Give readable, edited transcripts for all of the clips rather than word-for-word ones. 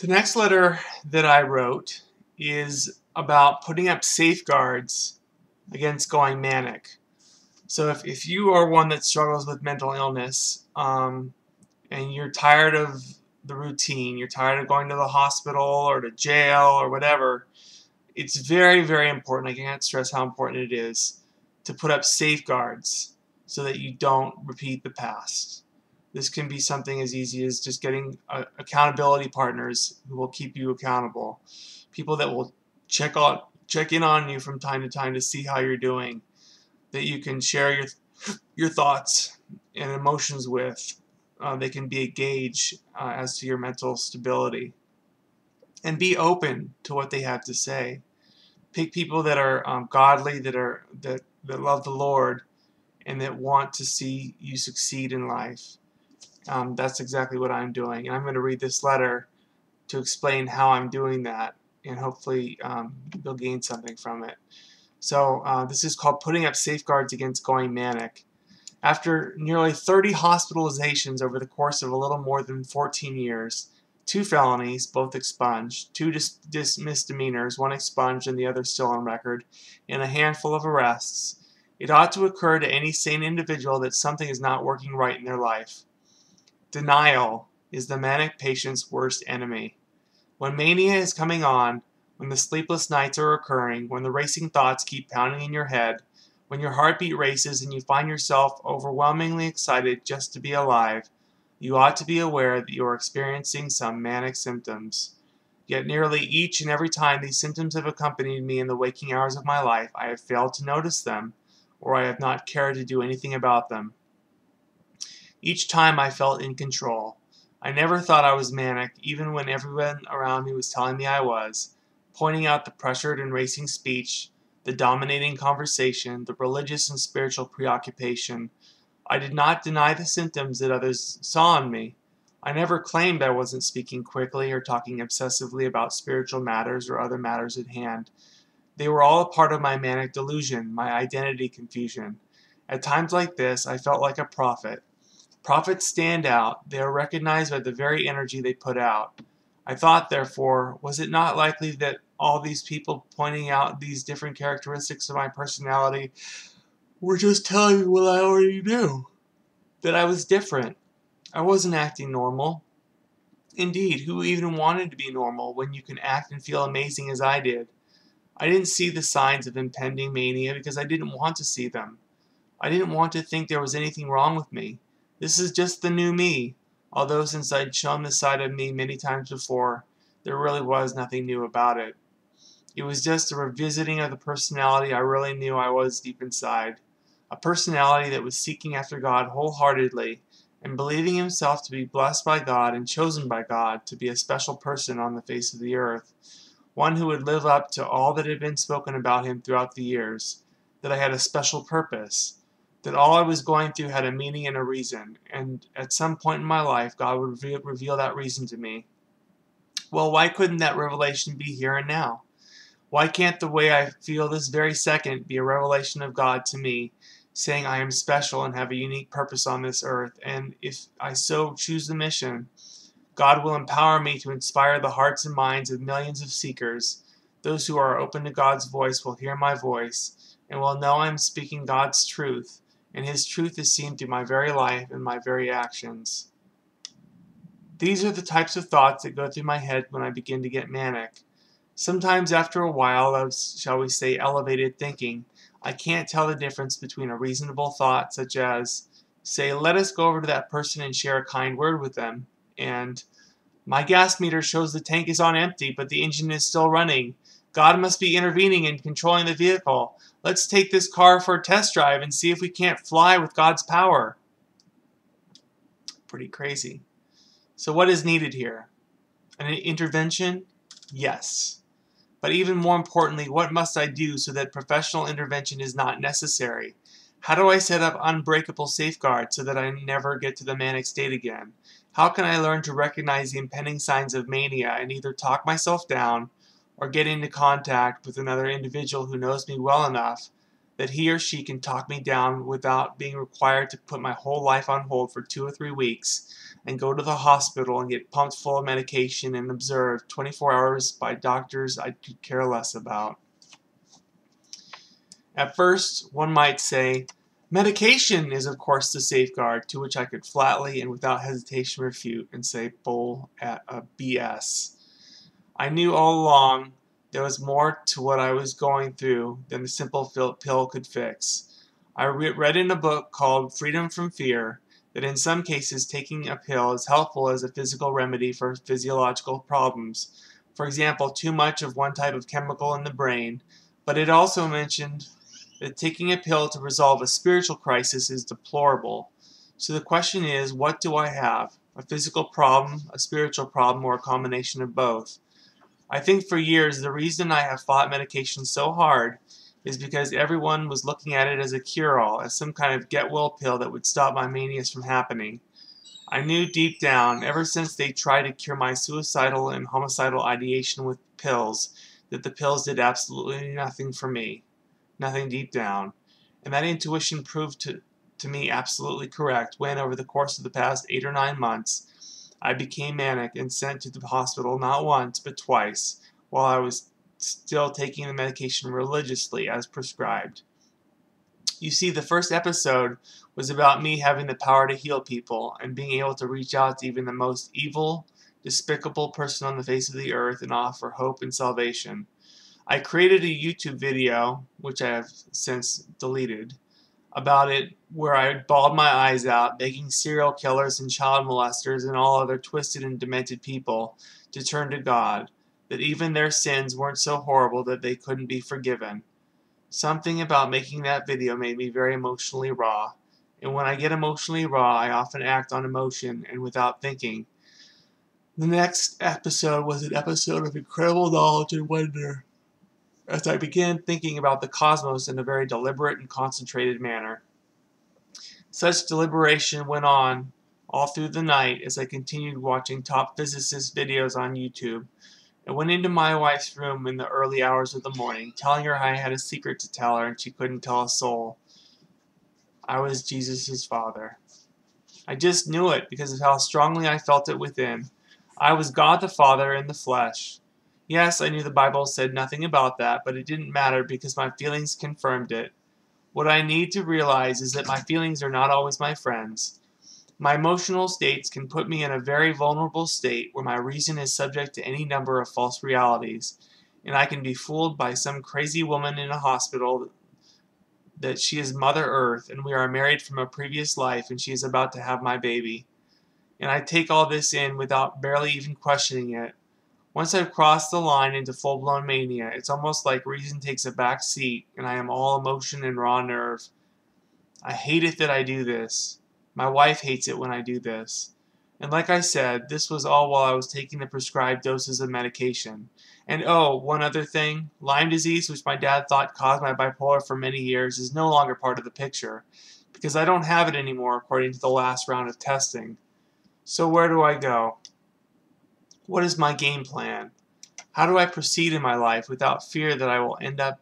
The next letter that I wrote is about putting up safeguards against going manic. So if you are one that struggles with mental illness, and you're tired of the routine, you're tired of going to the hospital or to jail or whatever, it's very, very important. I can't stress how important it is to put up safeguards so that you don't repeat the past. This can be something as easy as just getting accountability partners who will keep you accountable, people that will check in on you from time to time to see how you're doing, that you can share your thoughts and emotions with. They can be a gauge as to your mental stability. And be open to what they have to say. Pick people that are godly, that love the Lord, and that want to see you succeed in life. That's exactly what I'm doing. And I'm going to read this letter to explain how I'm doing that, and hopefully you'll gain something from it. So this is called Putting Up Safeguards Against Going Manic. After nearly 30 hospitalizations over the course of a little more than 14 years, 2 felonies, both expunged, 2 misdemeanors, 1 expunged and the other still on record, and a handful of arrests, it ought to occur to any sane individual that something is not working right in their life. Denial is the manic patient's worst enemy. When mania is coming on, when the sleepless nights are occurring, when the racing thoughts keep pounding in your head, when your heartbeat races and you find yourself overwhelmingly excited just to be alive, you ought to be aware that you are experiencing some manic symptoms. Yet nearly each and every time these symptoms have accompanied me in the waking hours of my life, I have failed to notice them, or I have not cared to do anything about them. Each time I felt in control. I never thought I was manic, even when everyone around me was telling me I was, pointing out the pressured and racing speech, the dominating conversation, the religious and spiritual preoccupation. I did not deny the symptoms that others saw in me. I never claimed I wasn't speaking quickly or talking obsessively about spiritual matters or other matters at hand. They were all a part of my manic delusion, my identity confusion. At times like this, I felt like a prophet. Prophets stand out. They are recognized by the very energy they put out. I thought, therefore, was it not likely that all these people pointing out these different characteristics of my personality were just telling me what I already knew? That I was different. I wasn't acting normal. Indeed, who even wanted to be normal when you can act and feel amazing as I did? I didn't see the signs of impending mania because I didn't want to see them. I didn't want to think there was anything wrong with me. This is just the new me, although since I'd shown this side of me many times before, there really was nothing new about it. It was just a revisiting of the personality I really knew I was deep inside, a personality that was seeking after God wholeheartedly and believing himself to be blessed by God and chosen by God to be a special person on the face of the earth, one who would live up to all that had been spoken about him throughout the years, that I had a special purpose, that all I was going through had a meaning and a reason, and at some point in my life God would reveal that reason to me. Well, why couldn't that revelation be here and now? Why can't the way I feel this very second be a revelation of God to me, saying I am special and have a unique purpose on this earth, and if I so choose the mission, God will empower me to inspire the hearts and minds of millions of seekers. Those who are open to God's voice will hear my voice, and will know I am speaking God's truth, and his truth is seen through my very life and my very actions. These are the types of thoughts that go through my head when I begin to get manic. Sometimes after a while of, shall we say, elevated thinking, I can't tell the difference between a reasonable thought such as, say, let us go over to that person and share a kind word with them, and my gas meter shows the tank is on empty, but the engine is still running. God must be intervening and controlling the vehicle. Let's take this car for a test drive and see if we can't fly with God's power. Pretty crazy. So what is needed here? An intervention? Yes. But even more importantly, what must I do so that professional intervention is not necessary? How do I set up unbreakable safeguards so that I never get to the manic state again? How can I learn to recognize the impending signs of mania and either talk myself down or get into contact with another individual who knows me well enough that he or she can talk me down without being required to put my whole life on hold for 2 or 3 weeks and go to the hospital and get pumped full of medication and observed 24 hours by doctors I could care less about. At first, one might say, medication is of course the safeguard, to which I could flatly and without hesitation refute and say bull at a BS. I knew all along there was more to what I was going through than the simple pill could fix. I read in a book called Freedom from Fear that in some cases taking a pill is helpful as a physical remedy for physiological problems. For example, too much of one type of chemical in the brain, but it also mentioned that taking a pill to resolve a spiritual crisis is deplorable. So the question is, what do I have? A physical problem, a spiritual problem, or a combination of both? I think for years the reason I have fought medication so hard is because everyone was looking at it as a cure-all, as some kind of get-well pill that would stop my manias from happening. I knew deep down, ever since they tried to cure my suicidal and homicidal ideation with pills, that the pills did absolutely nothing for me. Nothing deep down. And that intuition proved to me absolutely correct when, over the course of the past 8 or 9 months, I became manic and sent to the hospital not once, but twice, while I was still taking the medication religiously as prescribed. You see, the first episode was about me having the power to heal people and being able to reach out to even the most evil, despicable person on the face of the earth and offer hope and salvation. I created a YouTube video, which I have since deleted, about it where I bawled my eyes out, begging serial killers and child molesters and all other twisted and demented people to turn to God, that even their sins weren't so horrible that they couldn't be forgiven. Something about making that video made me very emotionally raw, and when I get emotionally raw, I often act on emotion and without thinking. The next episode was an episode of incredible knowledge and wonder, as I began thinking about the cosmos in a very deliberate and concentrated manner. Such deliberation went on all through the night as I continued watching top physicist videos on YouTube. I went into my wife's room in the early hours of the morning, telling her I had a secret to tell her and she couldn't tell a soul. I was Jesus' father. I just knew it because of how strongly I felt it within. I was God the Father in the flesh. Yes, I knew the Bible said nothing about that, but it didn't matter because my feelings confirmed it. What I need to realize is that my feelings are not always my friends. My emotional states can put me in a very vulnerable state where my reason is subject to any number of false realities, and I can be fooled by some crazy woman in a hospital that she is Mother Earth and we are married from a previous life and she is about to have my baby. And I take all this in without barely even questioning it. Once I've crossed the line into full-blown mania, it's almost like reason takes a back seat and I am all emotion and raw nerve. I hate it that I do this. My wife hates it when I do this. And like I said, this was all while I was taking the prescribed doses of medication. And oh, one other thing, Lyme disease, which my dad thought caused my bipolar for many years, is no longer part of the picture, because I don't have it anymore according to the last round of testing. So where do I go? What is my game plan? How do I proceed in my life without fear that I will end up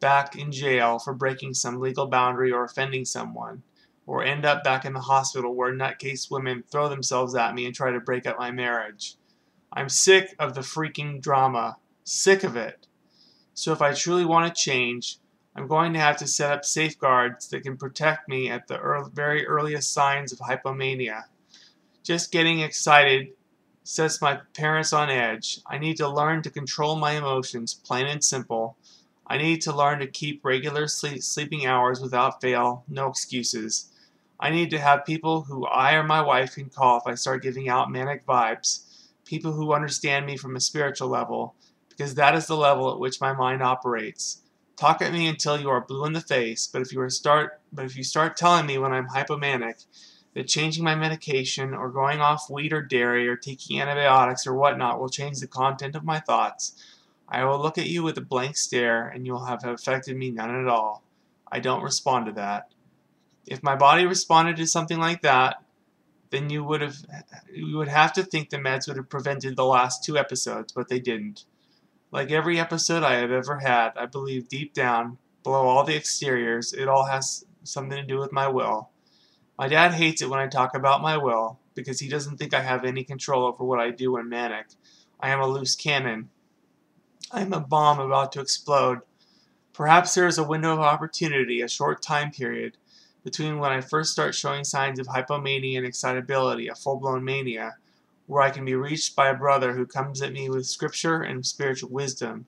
back in jail for breaking some legal boundary or offending someone, or end up back in the hospital where nutcase women throw themselves at me and try to break up my marriage? I'm sick of the freaking drama. Sick of it. So if I truly want to change, I'm going to have to set up safeguards that can protect me at the very earliest signs of hypomania. Just getting excited sets my parents on edge. I need to learn to control my emotions, plain and simple. I need to learn to keep regular sleeping hours without fail, no excuses. I need to have people who I or my wife can call if I start giving out manic vibes, people who understand me from a spiritual level, because that is the level at which my mind operates. Talk at me until you are blue in the face, but if you start telling me when I'm hypomanic that changing my medication or going off wheat or dairy or taking antibiotics or whatnot will change the content of my thoughts, I will look at you with a blank stare and you will have affected me none at all. I don't respond to that. If my body responded to something like that, then you would have to think the meds would have prevented the last 2 episodes, but they didn't. Like every episode I have ever had, I believe deep down, below all the exteriors, it all has something to do with my will. My dad hates it when I talk about my will, because he doesn't think I have any control over what I do when manic. I am a loose cannon. I am a bomb about to explode. Perhaps there is a window of opportunity, a short time period, between when I first start showing signs of hypomania and excitability, a full-blown mania, where I can be reached by a brother who comes at me with scripture and spiritual wisdom,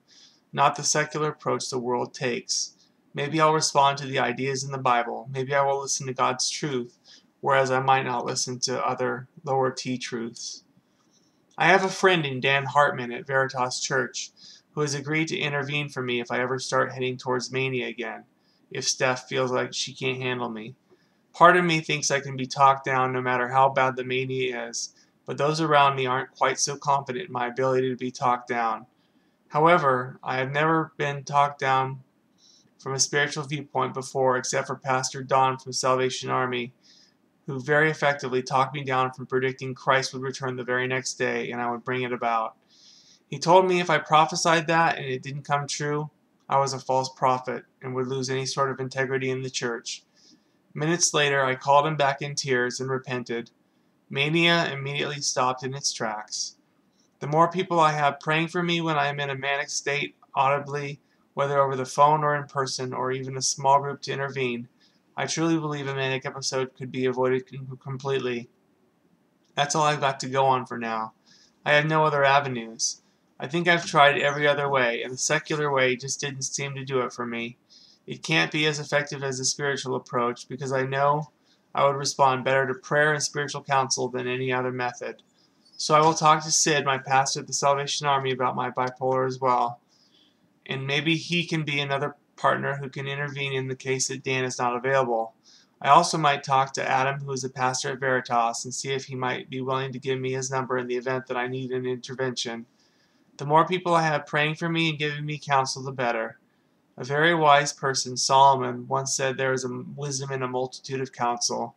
not the secular approach the world takes. Maybe I'll respond to the ideas in the Bible. Maybe I will listen to God's truth, whereas I might not listen to other lower T truths. I have a friend in Dan Hartman at Veritas Church who has agreed to intervene for me if I ever start heading towards mania again, if Steph feels like she can't handle me. Part of me thinks I can be talked down no matter how bad the mania is, but those around me aren't quite so confident in my ability to be talked down. However, I have never been talked down from a spiritual viewpoint before, except for Pastor Don from Salvation Army, who very effectively talked me down from predicting Christ would return the very next day and I would bring it about. He told me if I prophesied that and it didn't come true, I was a false prophet and would lose any sort of integrity in the church. Minutes later, I called him back in tears and repented. Mania immediately stopped in its tracks. The more people I have praying for me when I am in a manic state, audibly, whether over the phone or in person, or even a small group to intervene, I truly believe a manic episode could be avoided completely. That's all I've got to go on for now. I have no other avenues. I think I've tried every other way, and the secular way just didn't seem to do it for me. It can't be as effective as the spiritual approach, because I know I would respond better to prayer and spiritual counsel than any other method. So I will talk to Sid, my pastor at the Salvation Army, about my bipolar as well. And maybe he can be another partner who can intervene in the case that Dan is not available. I also might talk to Adam, who is a pastor at Veritas, and see if he might be willing to give me his number in the event that I need an intervention. The more people I have praying for me and giving me counsel, the better. A very wise person, Solomon, once said there is a wisdom in a multitude of counsel.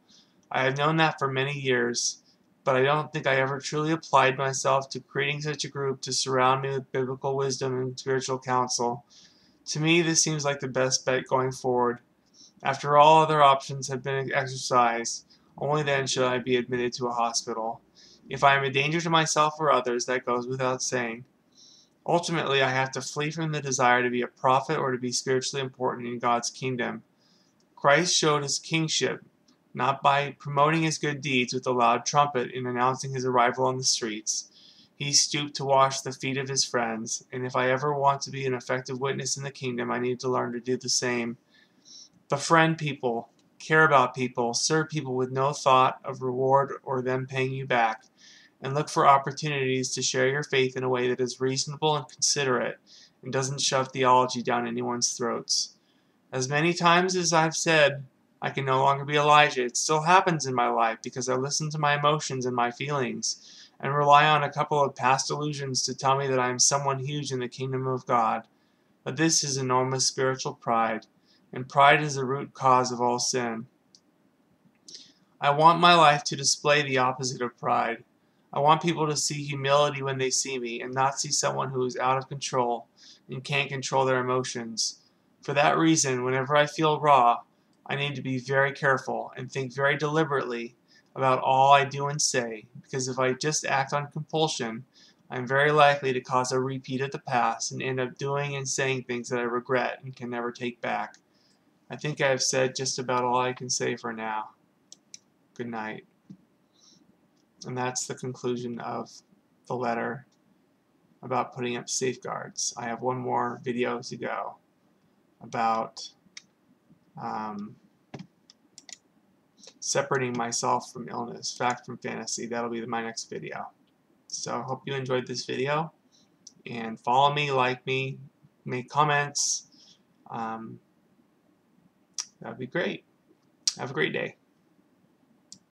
I have known that for many years, but I don't think I ever truly applied myself to creating such a group to surround me with biblical wisdom and spiritual counsel. To me, this seems like the best bet going forward. After all other options have been exercised, only then should I be admitted to a hospital. If I am a danger to myself or others, that goes without saying. Ultimately, I have to flee from the desire to be a prophet or to be spiritually important in God's kingdom. Christ showed his kingship, not by promoting his good deeds with a loud trumpet in announcing his arrival on the streets. He stooped to wash the feet of his friends, and if I ever want to be an effective witness in the kingdom, I need to learn to do the same. Befriend people, care about people, serve people with no thought of reward or them paying you back, and look for opportunities to share your faith in a way that is reasonable and considerate and doesn't shove theology down anyone's throats. As many times as I've said, I can no longer be Elijah, it still happens in my life because I listen to my emotions and my feelings and rely on a couple of past delusions to tell me that I am someone huge in the kingdom of God. But this is enormous spiritual pride, and pride is the root cause of all sin. I want my life to display the opposite of pride. I want people to see humility when they see me and not see someone who is out of control and can't control their emotions. For that reason, whenever I feel raw, I need to be very careful and think very deliberately about all I do and say, because if I just act on compulsion, I am very likely to cause a repeat of the past and end up doing and saying things that I regret and can never take back. I think I have said just about all I can say for now. Good night. And that's the conclusion of the letter about putting up safeguards. I have one more video to go about separating myself from illness, fact from fantasy. That'll be my next video. So I hope you enjoyed this video, and follow me, like me, make comments. That would be great. Have a great day.